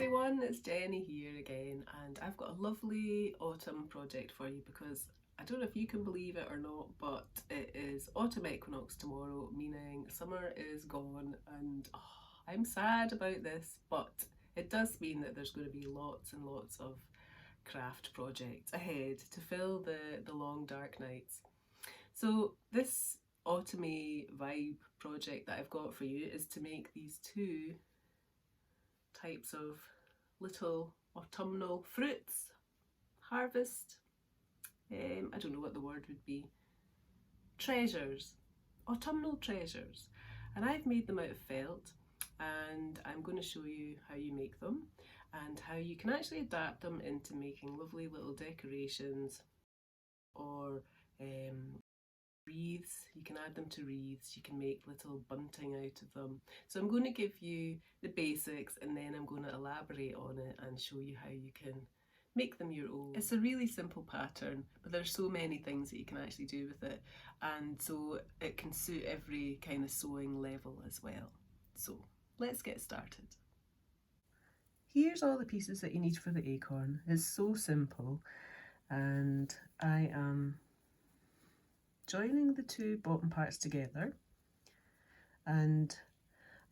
everyone, it's Jenny here again, and I've got a lovely autumn project for you because I don't know if you can believe it or not, but it is autumn equinox tomorrow, meaning summer is gone, and I'm sad about this, but it does mean that there's going to be lots and lots of craft projects ahead to fill the long dark nights. So this autumny vibe project that I've got for you is to make these two types of little autumnal fruits, harvest, I don't know what the word would be, treasures, autumnal treasures. And I've made them out of felt, and I'm going to show you how you make them and how you can actually adapt them into making lovely little decorations or wreaths. You can add them to wreaths, you can make little bunting out of them. So I'm going to give you the basics and then I'm going to elaborate on it and show you how you can make them your own. It's a really simple pattern, but there's so many things that you can actually do with it, and so it can suit every kind of sewing level as well. So let's get started. Here's all the pieces that you need for the acorn. It's so simple, and I am joining the two bottom parts together, and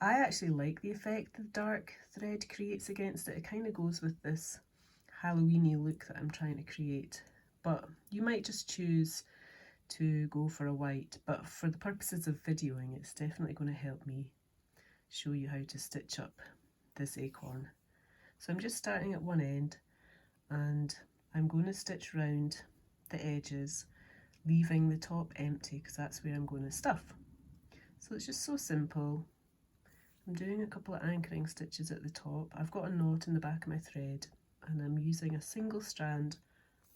I actually like the effect the dark thread creates against it. It kind of goes with this Halloweeny look that I'm trying to create, but you might just choose to go for a white, but for the purposes of videoing it's definitely going to help me show you how to stitch up this acorn. So I'm just starting at one end and I'm going to stitch round the edges, leaving the top empty because that's where I'm going to stuff. So it's just so simple. I'm doing a couple of anchoring stitches at the top. I've got a knot in the back of my thread and I'm using a single strand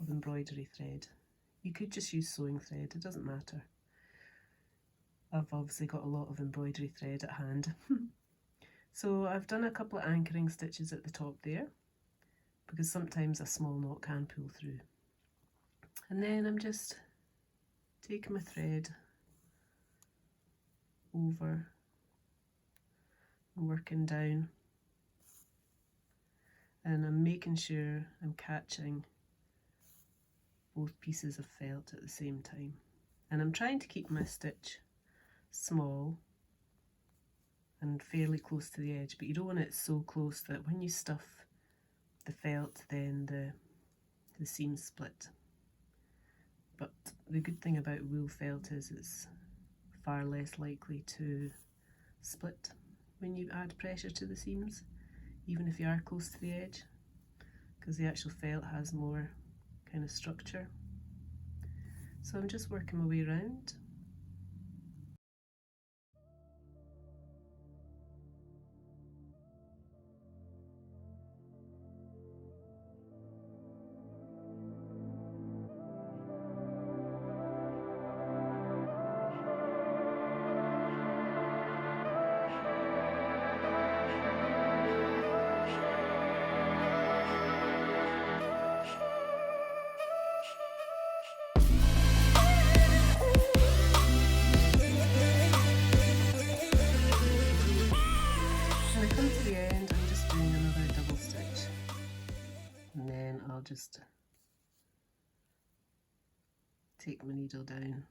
of embroidery thread. You could just use sewing thread, it doesn't matter. I've obviously got a lot of embroidery thread at hand. So I've done a couple of anchoring stitches at the top there because sometimes a small knot can pull through. And then I'm just taking my thread over and working down, and I'm making sure I'm catching both pieces of felt at the same time. And I'm trying to keep my stitch small and fairly close to the edge, but you don't want it so close that when you stuff the felt then the seams split. But the good thing about wool felt is it's far less likely to split when you add pressure to the seams, even if you are close to the edge, because the actual felt has more kind of structure. So I'm just working my way around. I'll just take my needle down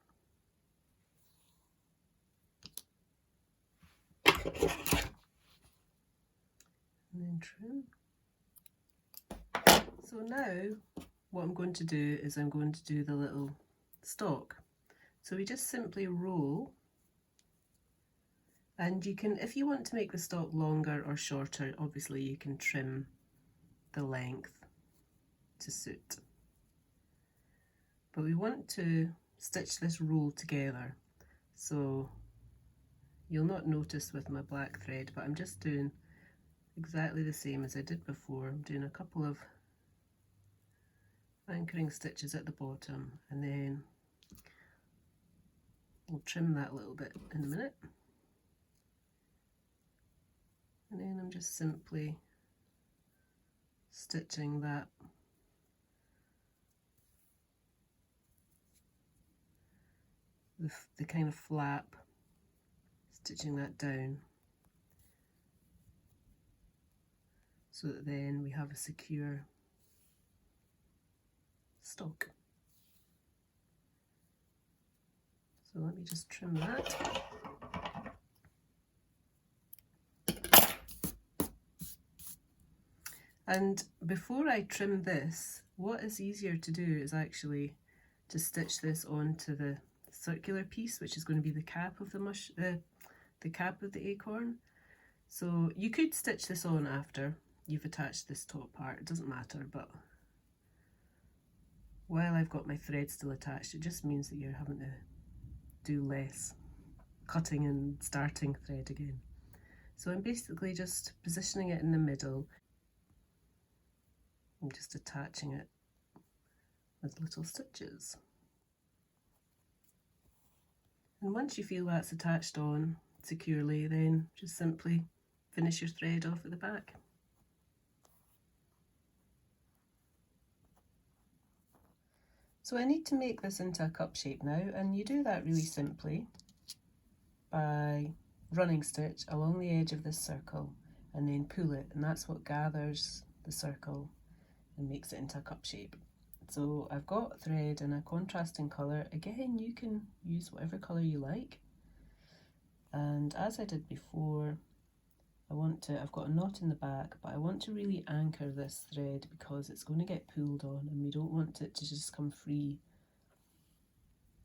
and then trim. So now what I'm going to do is I'm going to do the little stalk. So we just simply roll, and you can, if you want to make the stalk longer or shorter, obviously you can trim the length to suit. But we want to stitch this roll together, so you'll not notice with my black thread, but I'm just doing exactly the same as I did before. I'm doing a couple of anchoring stitches at the bottom, and then we'll trim that a little bit in a minute. And then I'm just simply stitching that the kind of flap, stitching that down so that then we have a secure stalk. So let me just trim that. And before I trim this, what is easier to do is actually to stitch this onto the circular piece, which is going to be the cap of the cap of the acorn. So you could stitch this on after you've attached this top part, it doesn't matter, but while I've got my thread still attached, it just means that you're having to do less cutting and starting thread again. So I'm basically just positioning it in the middle. I'm just attaching it with little stitches. And once you feel that's attached on securely, then just simply finish your thread off at the back. So I need to make this into a cup shape now, and you do that really simply by running stitch along the edge of this circle and then pull it, and that's what gathers the circle and makes it into a cup shape. So I've got thread in a contrasting colour. Again, you can use whatever colour you like. And as I did before, I've got a knot in the back, but I want to really anchor this thread because it's going to get pulled on and we don't want it to just come free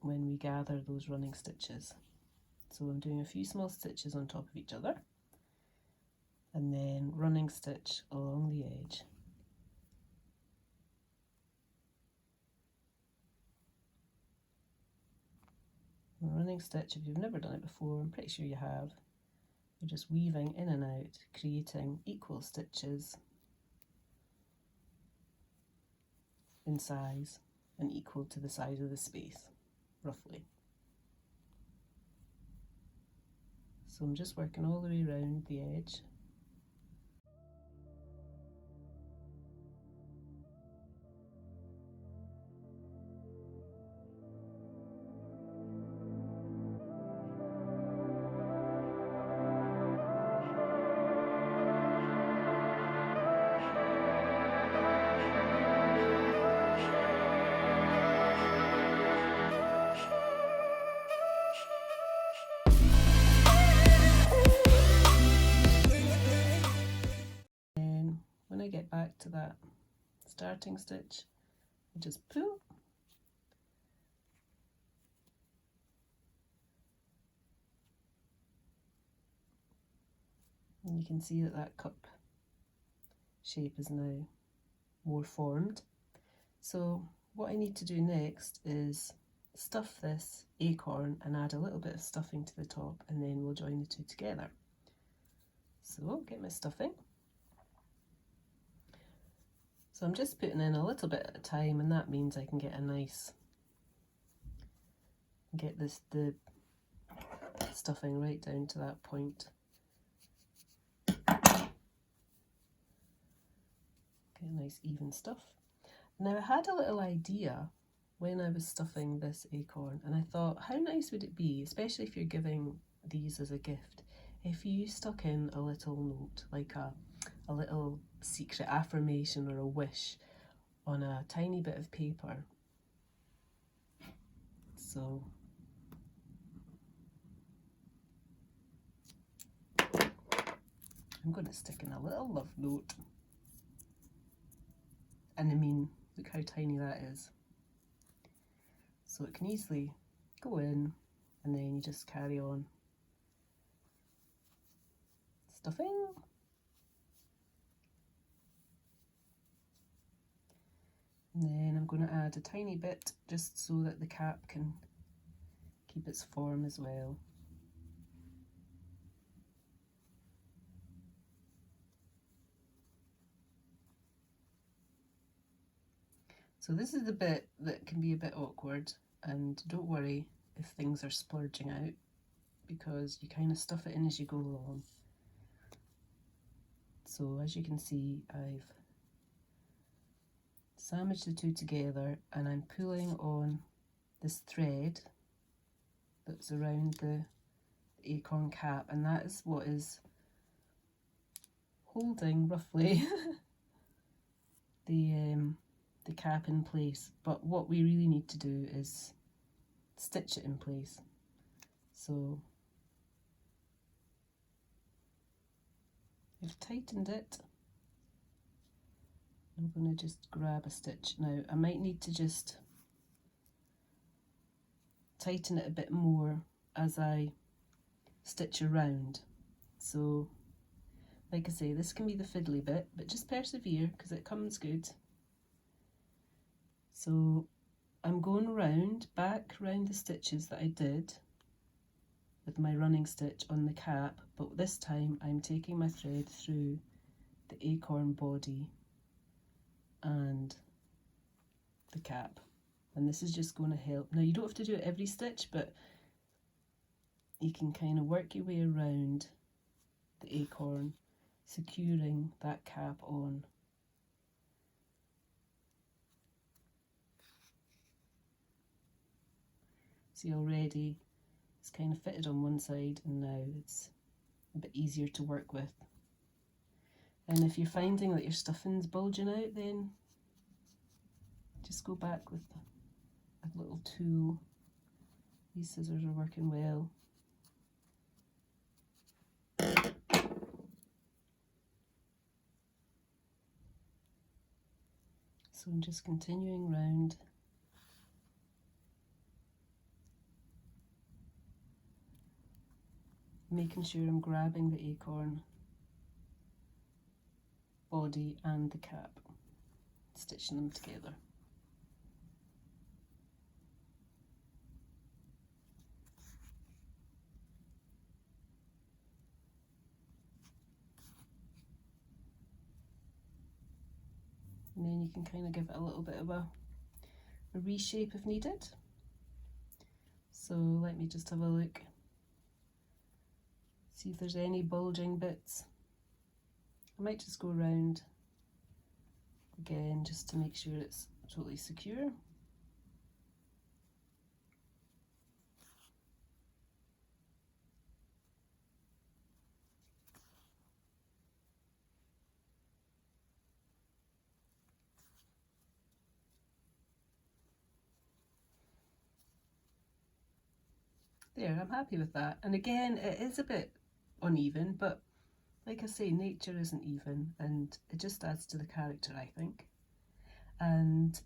when we gather those running stitches. So I'm doing a few small stitches on top of each other and then running stitch along the edge. Running stitch, if you've never done it before, I'm pretty sure you have, you're just weaving in and out, creating equal stitches in size and equal to the size of the space, roughly. So I'm just working all the way around the edge. I get back to that starting stitch, I just pull, and you can see that that cup shape is now more formed. So what I need to do next is stuff this acorn and add a little bit of stuffing to the top, and then we'll join the two together. So get my stuffing. So I'm just putting in a little bit at a time, and that means I can get the stuffing right down to that point. Get a nice even stuff. Now I had a little idea when I was stuffing this acorn, and I thought, how nice would it be, especially if you're giving these as a gift, if you stuck in a little note, like a little secret affirmation or a wish on a tiny bit of paper. So I'm going to stick in a little love note, and I mean, look how tiny that is. So it can easily go in, and then you just carry on stuffing. And then I'm going to add a tiny bit just so that the cap can keep its form as well. So this is the bit that can be a bit awkward, and don't worry if things are splurging out, because you kind of stuff it in as you go along. So as you can see, I've sandwiched the two together, and I'm pulling on this thread that's around the acorn cap, and that is what is holding roughly the cap in place, but what we really need to do is stitch it in place. So I've tightened it. I'm going to just grab a stitch. Now I might need to just tighten it a bit more as I stitch around. So like I say, this can be the fiddly bit, but just persevere because it comes good. So I'm going back round the stitches that I did with my running stitch on the cap, but this time I'm taking my thread through the acorn body and the cap, and this is just going to help. Now you don't have to do it every stitch, but you can kind of work your way around the acorn, securing that cap on. See, already it's kind of fitted on one side and now it's a bit easier to work with. And if you're finding that your stuffing's bulging out, then just go back with a little tool. These scissors are working well. So I'm just continuing round. Making sure I'm grabbing the acorn body and the cap, stitching them together. And then you can kind of give it a little bit of a reshape if needed. So let me just have a look, see if there's any bulging bits. I might just go around again just to make sure it's totally secure. There, I'm happy with that. And again, it is a bit uneven, but like I say, nature isn't even, and it just adds to the character, I think. And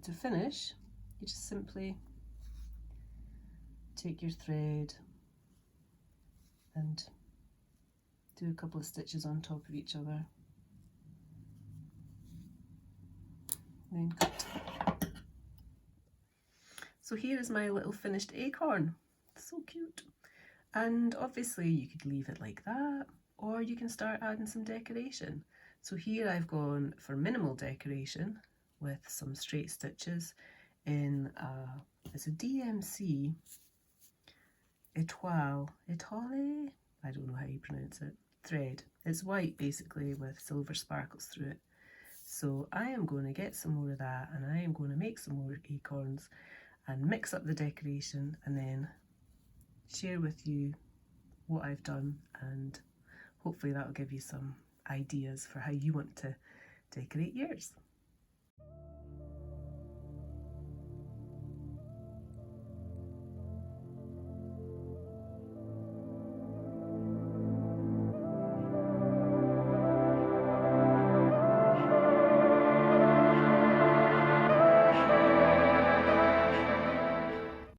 to finish, you just simply take your thread and do a couple of stitches on top of each other. Then cut. So here is my little finished acorn. So cute. And obviously you could leave it like that, or you can start adding some decoration. So here I've gone for minimal decoration with some straight stitches in it's a DMC étoile, I don't know how you pronounce it, thread. It's white basically with silver sparkles through it. So I am going to get some more of that, and I am going to make some more acorns and mix up the decoration and then share with you what I've done, and hopefully that will give you some ideas for how you want to decorate yours.